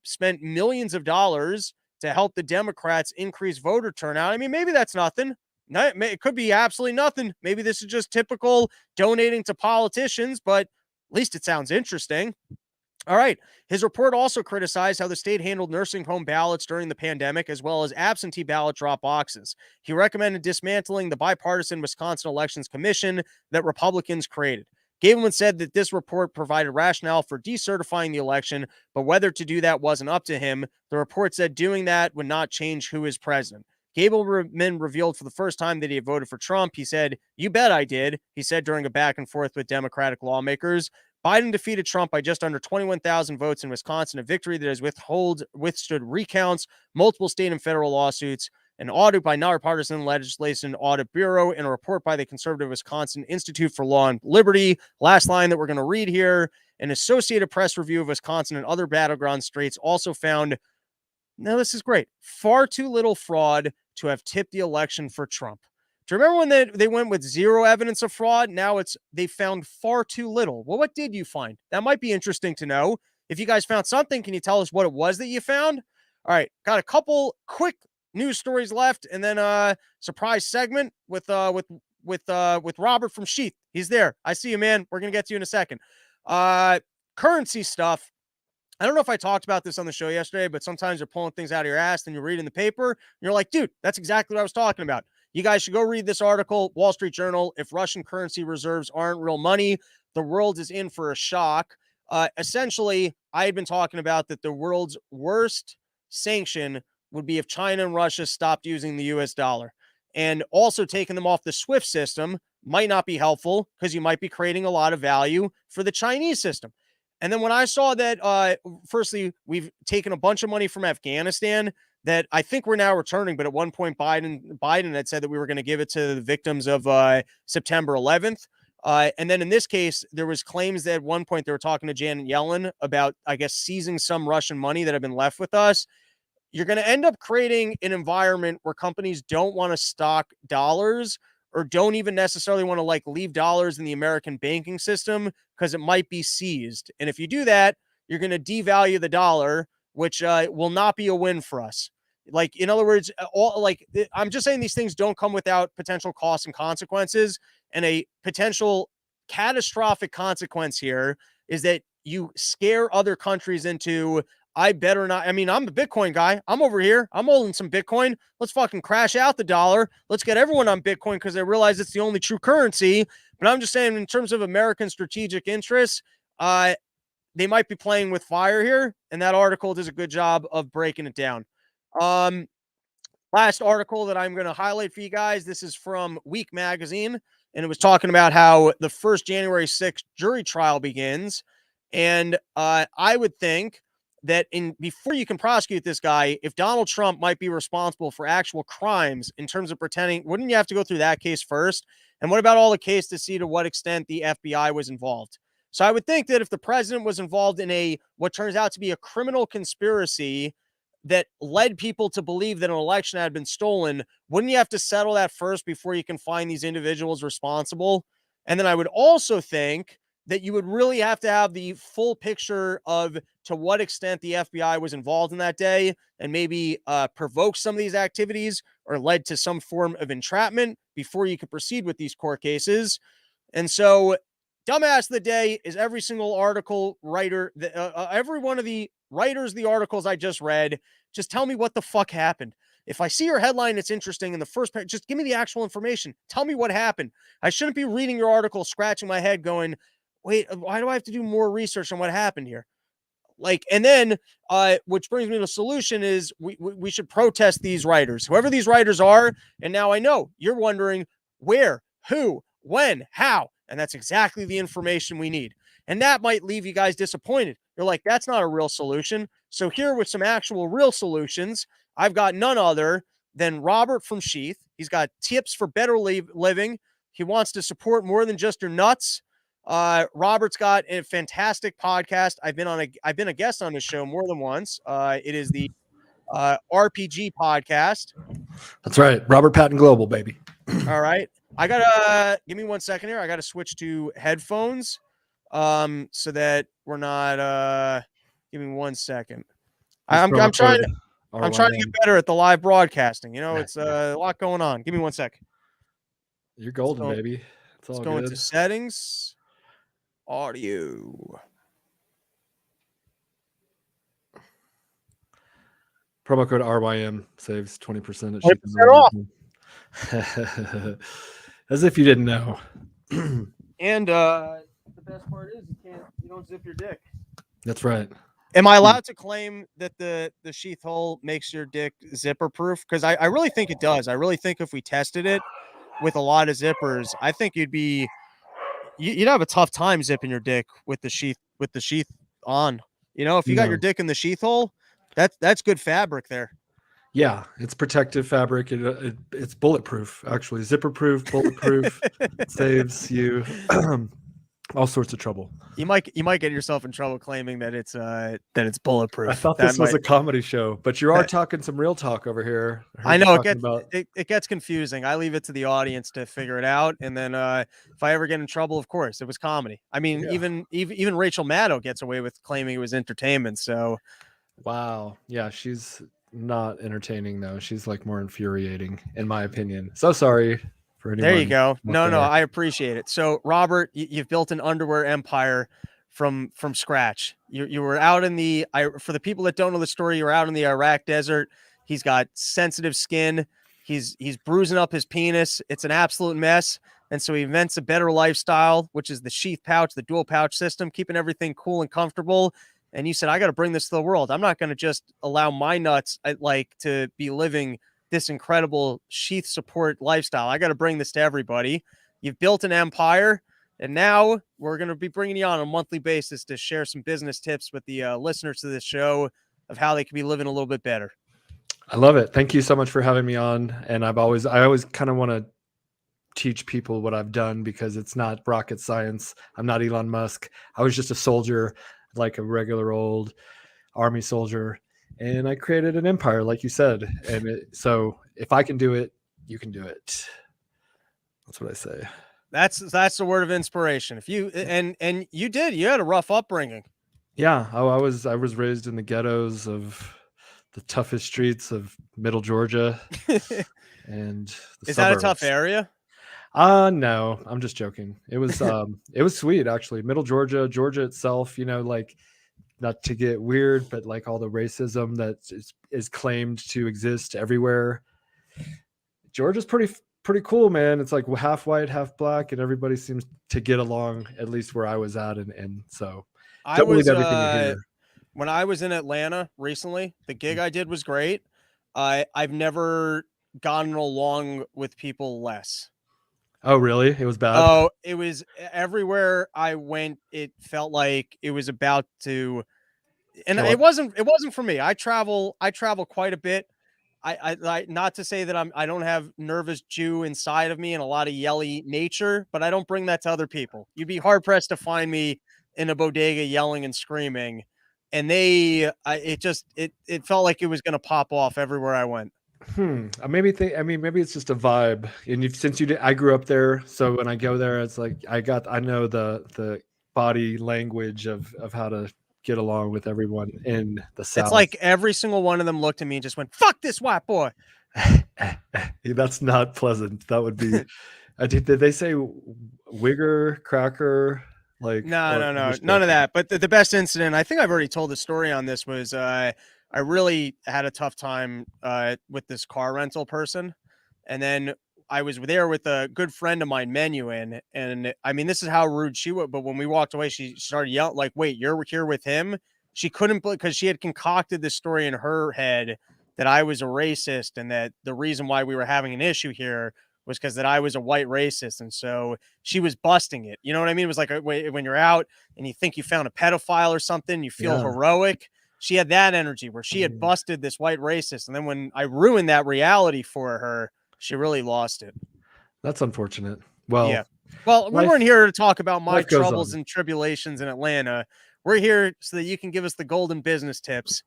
S1: spent millions of dollars to help the Democrats increase voter turnout. I mean, maybe that's nothing. It could be absolutely nothing. Maybe this is just typical donating to politicians, but at least it sounds interesting. All right. His report also criticized how the state handled nursing home ballots during the pandemic, as well as absentee ballot drop boxes. He recommended dismantling the bipartisan Wisconsin Elections Commission that Republicans created. Gableman said that this report provided rationale for decertifying the election, but whether to do that wasn't up to him. The report said doing that would not change who is president. Gableman revealed for the first time that he had voted for Trump. He said, "You bet I did," he said during a back and forth with Democratic lawmakers. Biden defeated Trump by just under 21,000 votes in Wisconsin, a victory that has withstood recounts, multiple state and federal lawsuits, an audit by nonpartisan legislation audit bureau, and a report by the conservative Wisconsin Institute for Law and Liberty. Last line that we're going to read here: an Associated Press review of Wisconsin and other battleground states also found, now this is great, far too little fraud to have tipped the election for Trump. Do you remember when they went with zero evidence of fraud? Now they found far too little. Well, what did you find? That might be interesting to know. If you guys found something, can you tell us what it was that you found? All right, got a couple quick news stories left, and then a surprise segment with Robert from Sheath. He's there. I see you, man. We're gonna get to you in a second. Currency stuff. I don't know if I talked about this on the show yesterday, but sometimes you're pulling things out of your ass and you read in the paper, and you're like, dude, that's exactly what I was talking about. You guys should go read this article, Wall Street Journal. If Russian currency reserves aren't real money, the world is in for a shock. Essentially, I had been talking about that the world's worst sanction would be if China and Russia stopped using the US dollar. And also taking them off the SWIFT system might not be helpful because you might be creating a lot of value for the Chinese system. And then when I saw that, firstly, we've taken a bunch of money from Afghanistan that I think we're now returning, but at one point Biden had said that we were going to give it to the victims of September 11th. And then in this case, there was claims that at one point they were talking to Janet Yellen about, I guess, seizing some Russian money that had been left with us. You're going to end up creating an environment where companies don't want to stock dollars or don't even necessarily want to leave dollars in the American banking system because it might be seized. And if you do that, you're going to devalue the dollar, which will not be a win for us. In other words, I'm just saying these things don't come without potential costs and consequences. And a potential catastrophic consequence here is that you scare other countries into, I better not. I mean, I'm the Bitcoin guy. I'm over here. I'm holding some Bitcoin. Let's fucking crash out the dollar. Let's get everyone on Bitcoin because they realize it's the only true currency. But I'm just saying, in terms of American strategic interests, they might be playing with fire here. And that article does a good job of breaking it down. Last article that I'm going to highlight for you guys. This is from Week Magazine, and it was talking about how the first January 6th jury trial begins. And I would think that before you can prosecute this guy, if Donald Trump might be responsible for actual crimes in terms of pretending, wouldn't you have to go through that case first? And what about all the case to see to what extent the FBI was involved? So I would think that if the president was involved in what turns out to be a criminal conspiracy that led people to believe that an election had been stolen, wouldn't you have to settle that first before you can find these individuals responsible? And then I would also think that you would really have to have the full picture of to what extent the FBI was involved in that day and maybe provoke some of these activities or led to some form of entrapment before you could proceed with these court cases. And so dumbass of the day is every single article writer, every one of the writers, the articles I just read, just tell me what the fuck happened. If I see your headline, it's interesting in the first page, just give me the actual information. Tell me what happened. I shouldn't be reading your article, scratching my head going, wait, why do I have to do more research on what happened here? Like, and then, which brings me to a solution is we should protest these writers, whoever these writers are. And now I know you're wondering where, who, when, how, and that's exactly the information we need. And that might leave you guys disappointed. You're like, that's not a real solution. So here with some actual real solutions, I've got none other than Robert from Sheath. He's got tips for better living. He wants to support more than just your nuts. Robert's got a fantastic podcast. I've been a guest on his show more than once. It is the RPG podcast.
S2: That's right. Robert Patton Global, baby.
S1: All right. I gotta give me 1 second here. I gotta switch to headphones. So that we're not give me 1 second. I'm trying to get better at the live broadcasting. You know, it's a lot going on. Give me 1 sec.
S2: You're golden, baby.
S1: Let's go into settings. Audio.
S2: Promo code RYM saves 20% at
S1: 20%
S2: off. As if you didn't know.
S1: And the best part is you don't zip your dick.
S2: That's right.
S1: Am I allowed to claim that the sheath hole makes your dick zipper proof? Because I really think it does. I really think if we tested it with a lot of zippers, I think you'd have a tough time zipping your dick with the sheath on. You know, if you got your dick in the sheath hole, that's good fabric there.
S2: Yeah, it's protective fabric. It's bulletproof, actually. Zipper proof, bulletproof. Saves you all sorts of trouble.
S1: You might get yourself in trouble claiming that it's bulletproof.
S2: I thought this was a comedy show, but you are talking some real talk over here.
S1: I know it gets confusing. I leave it to the audience to figure it out, and then if I ever get in trouble, of course, it was comedy. I mean, even Rachel Maddow gets away with claiming it was entertainment. So,
S2: wow, yeah, she's not entertaining though. She's like more infuriating, in my opinion. So sorry.
S1: There you go. No, I appreciate it. So, Robert, you've built an underwear empire from scratch. You were out in for the people that don't know the story, you were out in the Iraq desert. He's got sensitive skin. He's bruising up his penis. It's an absolute mess. And so he invents a better lifestyle, which is the sheath pouch, the dual pouch system, keeping everything cool and comfortable. And you said, I got to bring this to the world. I'm not going to just allow my nuts to be living this incredible sheath support lifestyle. I got to bring this to everybody. You've built an empire, and now we're going to be bringing you on a monthly basis to share some business tips with the listeners to this show of how they can be living a little bit better.
S2: I love it. Thank you so much for having me on. And I always kind of want to teach people what I've done, because it's not rocket science. I'm not Elon Musk. I was just a soldier, like a regular old army soldier. And I created an empire, like you said. And so if I can do it, you can do it. That's what I say.
S1: That's the word of inspiration. If you and you had a rough upbringing.
S2: Yeah, I was raised in the ghettos of the toughest streets of Middle Georgia. And
S1: is that a tough area?
S2: No, I'm just joking. It was it was sweet, actually. Middle Georgia itself, like, not to get weird, but like all the racism that is claimed to exist everywhere. Georgia's pretty cool, man. It's like half white, half black, and everybody seems to get along, at least where I was at. And so don't believe everything you hear.
S1: When I was in Atlanta recently, the gig I did was great. I've never gotten along with people less.
S2: Oh, really? It was bad?
S1: Oh, it was everywhere I went. It felt like it was about to, and it wasn't for me. I travel quite a bit. I not to say that I don't have nervous Jew inside of me and a lot of yelly nature, but I don't bring that to other people. You'd be hard pressed to find me in a bodega yelling and screaming. And it felt like it was going to pop off everywhere I went.
S2: Maybe it's just a vibe. And I grew up there, so when I go there, it's like I know the body language of how to get along with everyone in the South.
S1: It's like every single one of them looked at me and just went, "Fuck this white boy."
S2: That's not pleasant. That would be. Did they say wigger, cracker? Like
S1: no, none of that. But the best incident, I think I've already told the story on this, was I I really had a tough time with this car rental person. And then I was there with a good friend of mine, Menuin. And I mean, this is how rude she was. But when we walked away, she started yelling, like, wait, you're here with him? She couldn't, because she had concocted this story in her head that I was a racist and that the reason why we were having an issue here was because that I was a white racist. And so she was busting it. You know what I mean? It was like when you're out and you think you found a pedophile or something, you feel
S2: Yeah.
S1: heroic. She had that energy where she had busted this white racist. And then when I ruined that reality for her, she really lost it.
S2: That's unfortunate. Well,
S1: Yeah. Well, we
S2: life
S1: weren't here to talk about my
S2: life goes
S1: troubles
S2: on.
S1: and tribulations in Atlanta. We're here so that you can give us the golden business tips.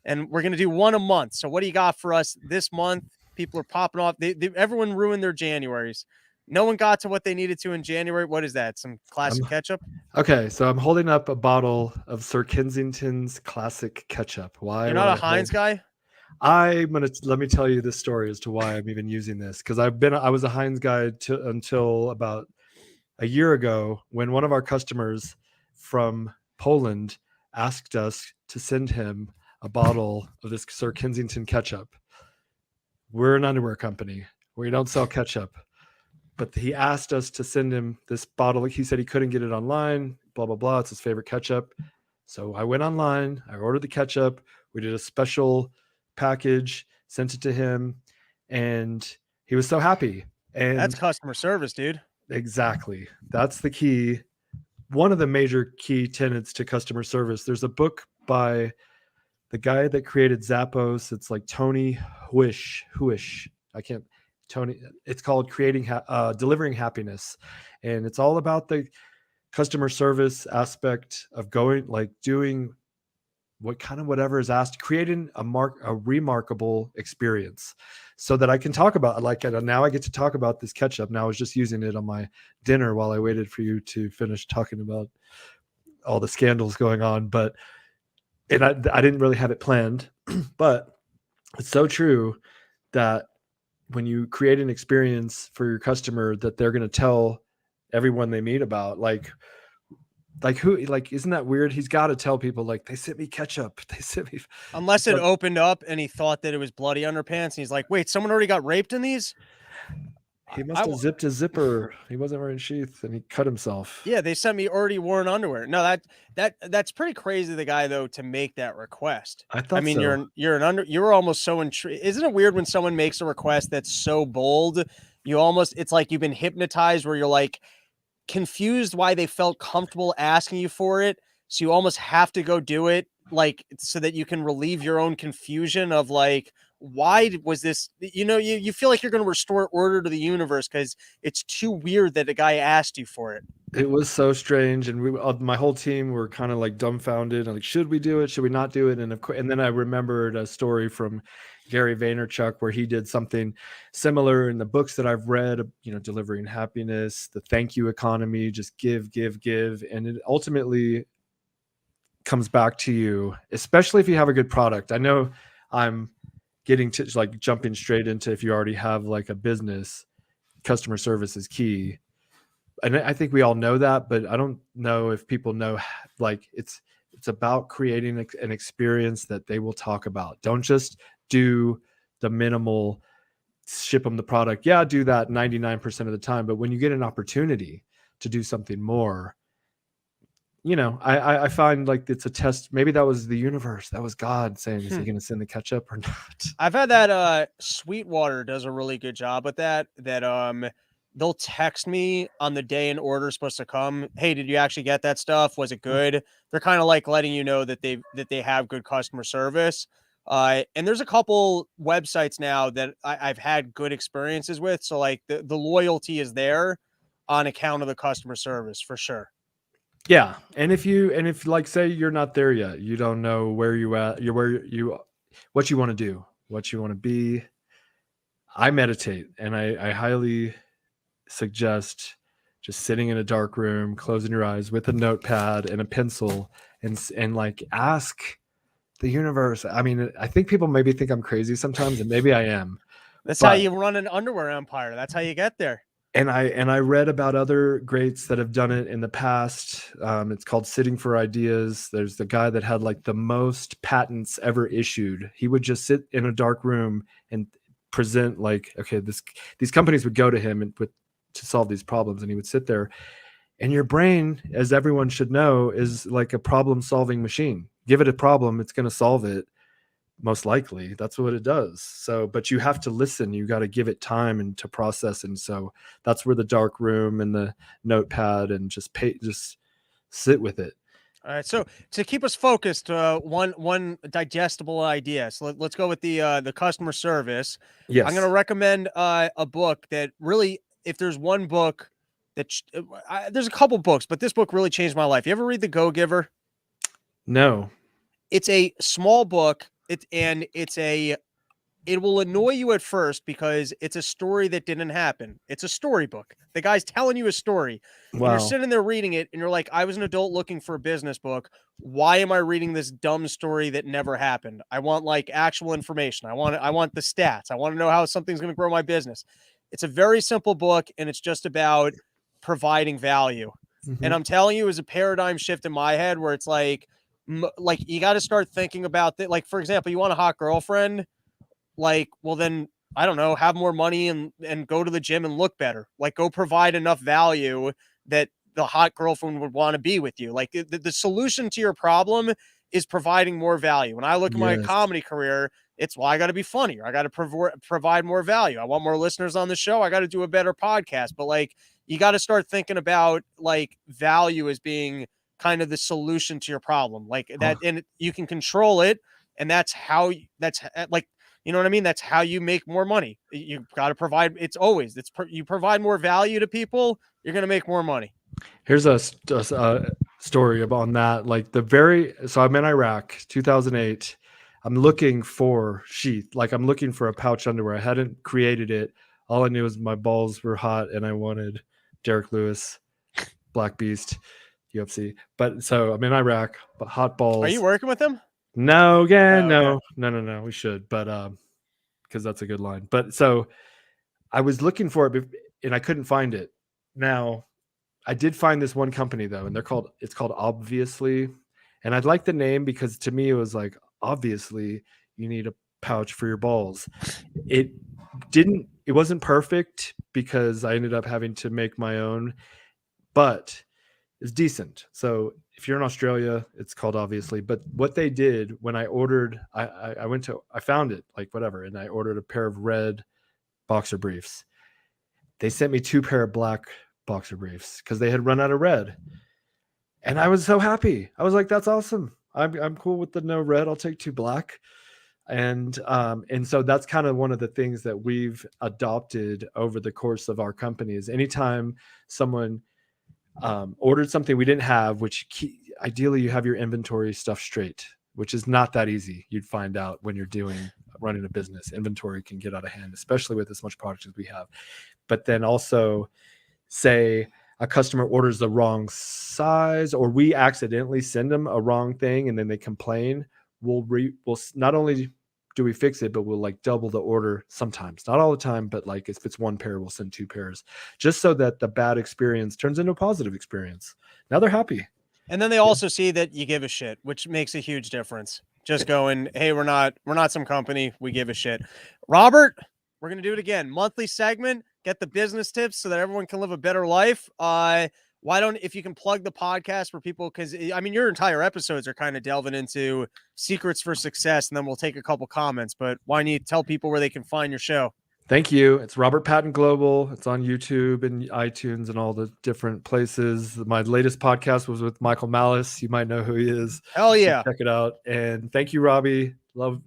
S1: And we're going to do one a month. So what do you got for us this month? People are popping off. Everyone ruined their Januaries. No one got to what they needed to in January. What is that? Some classic ketchup?
S2: Okay, so I'm holding up a bottle of Sir Kensington's classic ketchup. Why
S1: You're
S2: would
S1: not a
S2: I
S1: Heinz guy?
S2: let me tell you this story as to why I'm even using this, because I was a Heinz guy until about a year ago, when one of our customers from Poland asked us to send him a bottle of this Sir Kensington ketchup. We're an underwear company. We don't sell ketchup. But he asked us to send him this bottle. He said he couldn't get it online, blah, blah, blah. It's his favorite ketchup. So I went online, I ordered the ketchup. We did a special package, sent it to him, and he was so happy. And
S1: That's customer service, dude.
S2: exactly. That's the key. One of the major key tenets to customer service. There's a book by the guy that created Zappos. It's like Tony Huish. I can't. Tony. It's called Delivering Happiness, and it's all about the customer service aspect of doing whatever is asked, creating a remarkable experience, so that I can talk about, now I get to talk about this ketchup. Now I was just using it on my dinner while I waited for you to finish talking about all the scandals going on, and I didn't really have it planned, but it's so true that when you create an experience for your customer that they're going to tell everyone they meet about, isn't that weird? He's got to tell people, like, they sent me ketchup. They sent me.
S1: Unless it opened up and he thought that it was bloody underpants. And he's like, wait, someone already got raped in these?
S2: He must have zipped his zipper. He wasn't wearing sheath and he cut himself.
S1: Yeah, they sent me already worn underwear. No, that's pretty crazy, the guy, though, to make that request.
S2: I thought
S1: you're almost so intrigued. Isn't it weird when someone makes a request that's so bold? It's like you've been hypnotized, where you're like confused why they felt comfortable asking you for it. So you almost have to go do it, like, so that you can relieve your own confusion of, like, why was this, you feel like you're going to restore order to the universe because it's too weird that a guy asked you for it.
S2: It was so strange, and my whole team were kind of like dumbfounded, like, should we do it? Should we not do it? And then I remembered a story from Gary Vaynerchuk where he did something similar in the books that I've read, Delivering Happiness, the thank you economy, just give, and it ultimately comes back to you, especially if you have a good product. I know I'm getting to, like, jumping straight into, if you already have like a business, customer service is key. And I think we all know that, but I don't know if people know, like, it's about creating an experience that they will talk about. Don't just do the minimal, ship them the product. Yeah, do that 99% of the time. But when you get an opportunity to do something more, I find like it's a test. Maybe that was the universe. That was God saying, is he going to send the ketchup or not?
S1: I've had that. Sweetwater does a really good job with that. They'll text me on the day an order is supposed to come. Hey, did you actually get that stuff? Was it good? They're kind of like letting you know that they have good customer service. And there's a couple websites now that I've had good experiences with. So, like, the loyalty is there on account of the customer service for sure.
S2: Yeah. And if like, say you're not there yet, you don't know where you at, what you want to do, what you want to be. I meditate, and I highly suggest just sitting in a dark room, closing your eyes with a notepad and a pencil, and like, ask the universe. I mean, I think people maybe think I'm crazy sometimes, and maybe I am.
S1: That's how you run an underwear empire. That's how you get there.
S2: And I read about other greats that have done it in the past. It's called Sitting for Ideas. There's the guy that had like the most patents ever issued. He would just sit in a dark room and present like, okay, these companies would go to him and to solve these problems, and he would sit there. And your brain, as everyone should know, is like a problem-solving machine. Give it a problem, it's going to solve it. Most likely that's what it does. So, but you have to listen, you got to give it time and to process. And so that's where the dark room and the notepad and just sit with it.
S1: All right. So to keep us focused, one digestible idea. So let's go with the customer service. I'm going to
S2: Yes.
S1: recommend a book that really, if there's one book that there's a couple books, but this book really changed my life. You ever read The Go Giver?
S2: No.
S1: It's a small book. It will annoy you at first because it's a story that didn't happen. It's a storybook. The guy's telling you a story, and you're
S2: Wow.
S1: sitting there reading it, and you're like, I was an adult looking for a business book. Why am I reading this dumb story that never happened? I want like actual information. I want the stats. I want to know how something's going to grow my business. It's a very simple book, and it's just about providing value. And
S2: Mhm.
S1: I'm telling you, it was a paradigm shift in my head where it's like you got to start thinking about that. Like, for example, you want a hot girlfriend, like, well, then I don't know, have more money and go to the gym and look better. Like, go provide enough value that the hot girlfriend would want to be with you. Like, the solution to your problem is providing more value. When I look at my
S2: Yes.
S1: comedy career, it's, well, I got to be funnier. I got to provide more value. I want more listeners on the show. I got to do a better podcast. But like, you got to start thinking about like value as being kind of the solution to your problem, like that,
S2: Oh,
S1: and you can control it. And that's how, that's like, you know what I mean? That's how you make more money. You got to provide. You provide more value to people, you're going to make more money.
S2: here's a story about that. Like so I'm in Iraq, 2008. I'm looking for Sheath. Like I'm looking for a pouch underwear. I hadn't created it. All I knew was my balls were hot and I wanted Derek Lewis, Black Beast, UFC. But so I'm in Iraq, but hot
S1: Are you
S2: balls.
S1: working with them?
S2: No, again,
S1: Oh, okay.
S2: no. We should, but because that's a good line. But so I was looking for it and I couldn't find it. Now I did find this one company though, and it's called Obviously. And I'd like the name because to me it was like, obviously you need a pouch for your balls. It it wasn't perfect because I ended up having to make my own, but it's decent. So if you're in Australia, it's called Obviously. But what they did when I ordered, I found it like whatever, and I ordered a pair of red boxer briefs. They sent me 2 pair of black boxer briefs because they had run out of red. And I was so happy. I was like, that's awesome. I'm cool with the no red. I'll take 2 black. And so that's kind of one of the things that we've adopted over the course of our company is anytime someone ordered something we didn't have, ideally you have your inventory stuff straight, which is not that easy. You'd find out when you're running a business, inventory can get out of hand, especially with as much product as we have. But then also say a customer orders the wrong size or we accidentally send them a wrong thing and then they complain, we'll not only do we fix it, but we'll like double the order sometimes, not all the time, but like if it's 1 pair, we'll send 2 pairs just so that the bad experience turns into a positive experience. Now they're happy.
S1: And then they also see that you give a shit, which makes a huge difference. Just going, hey, we're not some company. We give a shit. Robert, we're going to do it again. Monthly segment, get the business tips so that everyone can live a better life. Why don't, if you can plug the podcast for people, because I mean, your entire episodes are kind of delving into secrets for success, and then we'll take a couple comments, but why don't you tell people where they can find your show?
S2: Thank you. It's Robert Patton Global. It's on YouTube and iTunes and all the different places. My latest podcast was with Michael Malice. You might know who he is.
S1: Hell yeah.
S2: Check it out. And thank you, Robbie. Love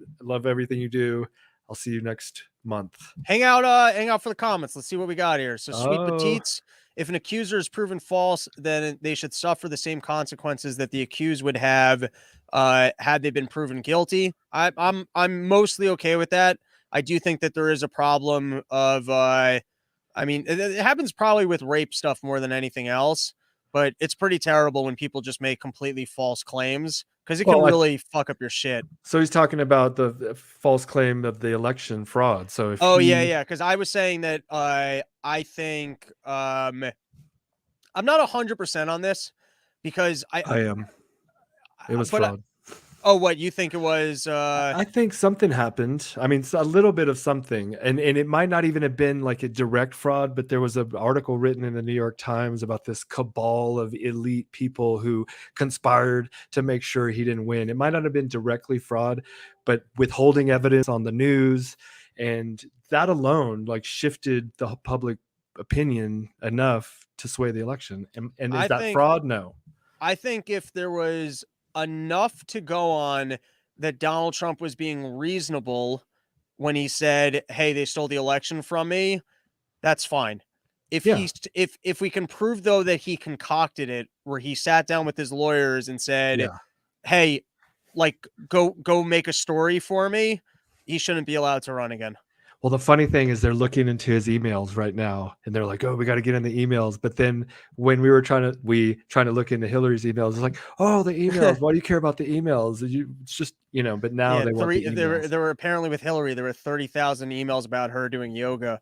S2: everything you do. I'll see you next month.
S1: Hang out for the comments. Let's see what we got here. So Sweet Petites, if an accuser is proven false, then they should suffer the same consequences that the accused would have had they been proven guilty. I'm mostly okay with that. I do think that there is a problem of I mean, it happens probably with rape stuff more than anything else, but it's pretty terrible when people just make completely false claims because it can
S2: Well,
S1: really fuck up your shit.
S2: so he's talking about the false claim of the election fraud. So if
S1: Oh yeah,
S2: he,
S1: yeah. Because I was saying that I think I'm not 100% on this because
S2: I am, it was
S1: but
S2: fraud.
S1: oh, what you think it was?
S2: I think something happened. I mean, a little bit of something, and it might not even have been like a direct fraud, but there was an article written in the New York Times about this cabal of elite people who conspired to make sure he didn't win. It might not have been directly fraud, but withholding evidence on the news, and that alone like shifted the public opinion enough to sway the election. And is
S1: I
S2: that
S1: think
S2: fraud? No.
S1: I think if there was enough to go on that Donald Trump was being reasonable when he said, "Hey, they stole the election from me," that's fine. If
S2: Yeah.
S1: he's if we can prove though that he concocted it, where he sat down with his lawyers and said,
S2: Yeah.
S1: "Hey, like go make a story for me," he shouldn't be allowed to run again.
S2: Well, the funny thing is they're looking into his emails right now and they're like, "Oh, we got to get in the emails." But then when we trying to look into Hillary's emails, it's like, "Oh, the emails. Why do you care about the emails? It's just, but now
S1: Yeah,
S2: they want the emails."
S1: there were apparently with Hillary, there were 30,000 emails about her doing yoga.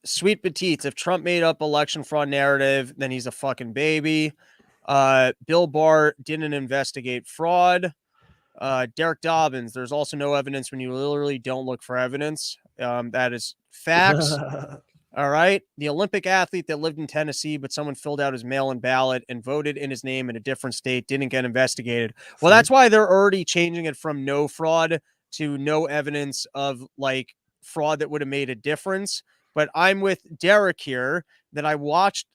S1: Sweet petites. If Trump made up election fraud narrative, then he's a fucking baby. Bill Barr didn't investigate fraud. Derek Dobbins, there's also no evidence when you literally don't look for evidence. That is facts. All right. The Olympic athlete that lived in Tennessee, but someone filled out his mail in ballot and voted in his name in a different state didn't get investigated. Well,
S2: See?
S1: that's why they're already changing it from no fraud to no evidence of like fraud that would have made a difference. But I'm with Derek here that I watched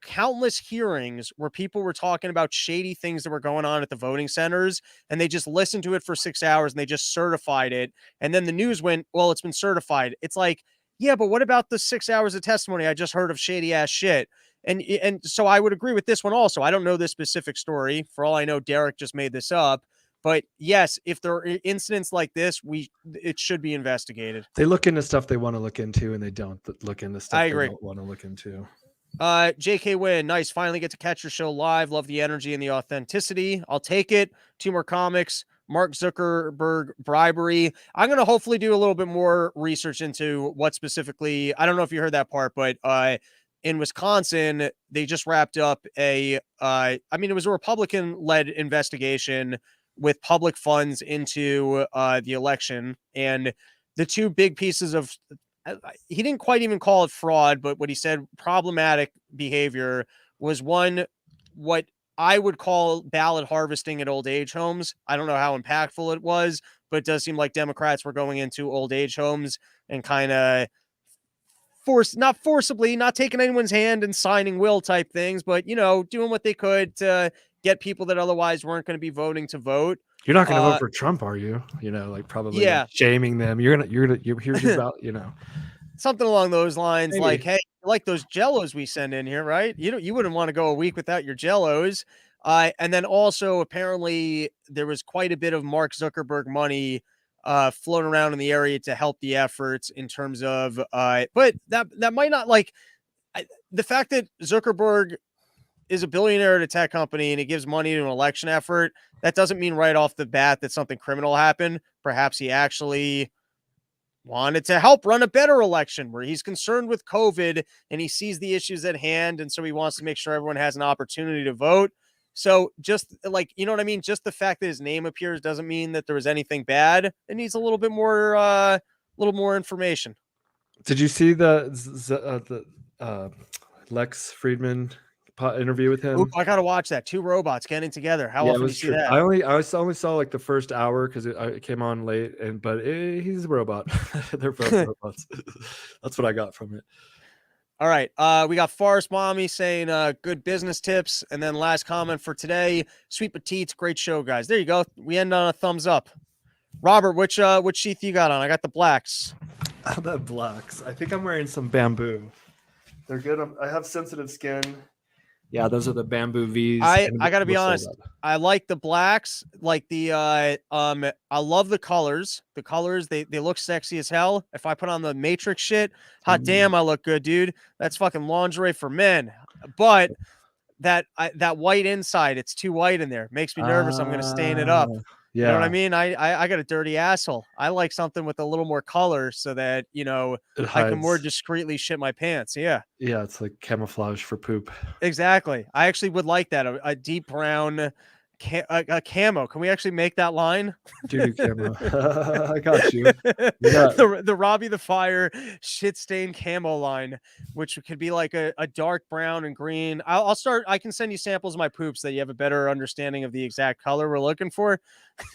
S1: countless hearings where people were talking about shady things that were going on at the voting centers and they just listened to it for 6 hours and they just certified it, and then the news went, well, it's been certified. It's like, yeah, but what about the 6 hours of testimony I just heard of shady ass shit? And so I would agree with this one also. I don't know this specific story. For all I know, Derek just made this up. But yes, if there are incidents like this, it should be investigated.
S2: They look into stuff they want to look into and they don't look into stuff
S1: I
S2: they
S1: agree.
S2: don't want to look into.
S1: JK Win, nice. Finally get to catch your show live. Love the energy and the authenticity. I'll take it. 2 more comics. Mark Zuckerberg bribery. I'm going to hopefully do a little bit more research into what specifically, I don't know if you heard that part, but in Wisconsin, they just wrapped up it was a Republican led investigation with public funds into the election. And the two big pieces of he didn't quite even call it fraud, but what he said problematic behavior was one, what I would call ballot harvesting at old age homes. I don't know how impactful it was, but it does seem like Democrats were going into old age homes and kind of not forcibly, not taking anyone's hand and signing will type things, but doing what they could to get people that otherwise weren't going to be voting to vote.
S2: You're not going to vote for Trump, are you? Like probably like
S1: Yeah.
S2: shaming them. Here's your about,
S1: Something along those lines,
S2: Maybe.
S1: like, hey, like those jellos we send in here, right? You wouldn't want to go a week without your jellos. And then also apparently there was quite a bit of Mark Zuckerberg money floating around in the area to help the efforts in terms of but that might not the fact that Zuckerberg is a billionaire at a tech company and he gives money to an election effort, that doesn't mean right off the bat that something criminal happened. Perhaps he actually wanted to help run a better election where he's concerned with COVID and he sees the issues at hand. And so he wants to make sure everyone has an opportunity to vote. So just like, you know what I mean? Just the fact that his name appears doesn't mean that there was anything bad. It needs a little bit more, information.
S2: Did you see the Lex Friedman interview with
S1: Ooh,
S2: him?
S1: I got to watch that. 2 robots getting together. How
S2: Yeah, it
S1: often do you
S2: was
S1: see
S2: true.
S1: that?
S2: I only saw like the first hour because it came on late, but he's a robot. They're both robots. That's what I got from it.
S1: All right. We got Forest Mommy saying good business tips. And then last comment for today, Sweet Petites, great show, guys. There you go. We end on a thumbs up. Robert, which sheath you got on? I got the blacks.
S2: The blacks. I think I'm wearing some bamboo. They're good. I have sensitive skin. Yeah, those are the bamboo V's.
S1: I gotta be honest. I like the blacks. Like the I love the colors. The colors they look sexy as hell. If I put on the Matrix shit, hot damn, I look good, dude. That's fucking lingerie for men. But that white inside, it's too white in there. Makes me nervous. I'm gonna stain it up. You know what I
S2: Yeah,
S1: mean? I got a dirty asshole. I like something with a little more color so that,
S2: it
S1: I can more
S2: hides.
S1: discreetly shit my pants. Yeah,
S2: Yeah, it's like camouflage for poop.
S1: exactly. I actually would like that. A deep brown a camo. Can we actually make that line?
S2: Doo-doo camo. I got you. You got
S1: The Robbie the Fire shit stained camo line, which could be like a dark brown and green. I'll start. I can send you samples of my poops that you have a better understanding of the exact color we're looking for.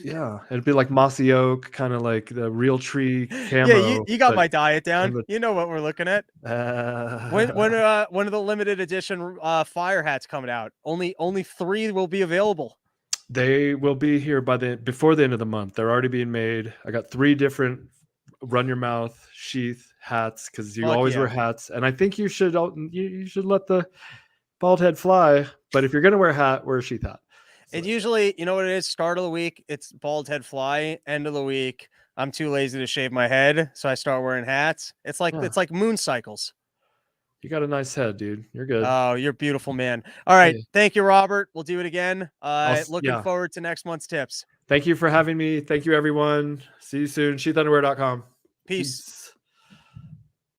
S2: yeah, it'd be like mossy oak, kinda like the real tree
S1: Yeah,
S2: camo,
S1: you got
S2: but
S1: my diet
S2: on
S1: down.
S2: the
S1: You know what we're looking at. When
S2: uh,
S1: one of the limited edition fire hats coming out. Only 3 will be available.
S2: they will be here before the end of the month. They're already being made. I got 3 different run your mouth sheath hats because you
S1: Fuck
S2: always wear
S1: yeah.
S2: hats, and I think you should let the bald head fly, but if you're gonna wear a hat, wear a sheath hat.
S1: It
S2: So,
S1: usually, you know what it is? Start of the week, it's bald head fly. End of the week, I'm too lazy to shave my head, so I start wearing hats.
S2: yeah,
S1: It's like moon cycles.
S2: you got a nice head, dude. You're good.
S1: Oh, you're a beautiful man. All right.
S2: Hey,
S1: Thank you, Robert. We'll do it again. Looking
S2: yeah.
S1: forward to next month's tips.
S2: Thank you for having me. Thank you, everyone. See you soon. Sheathunderwear.com.
S1: Peace.
S2: Peace.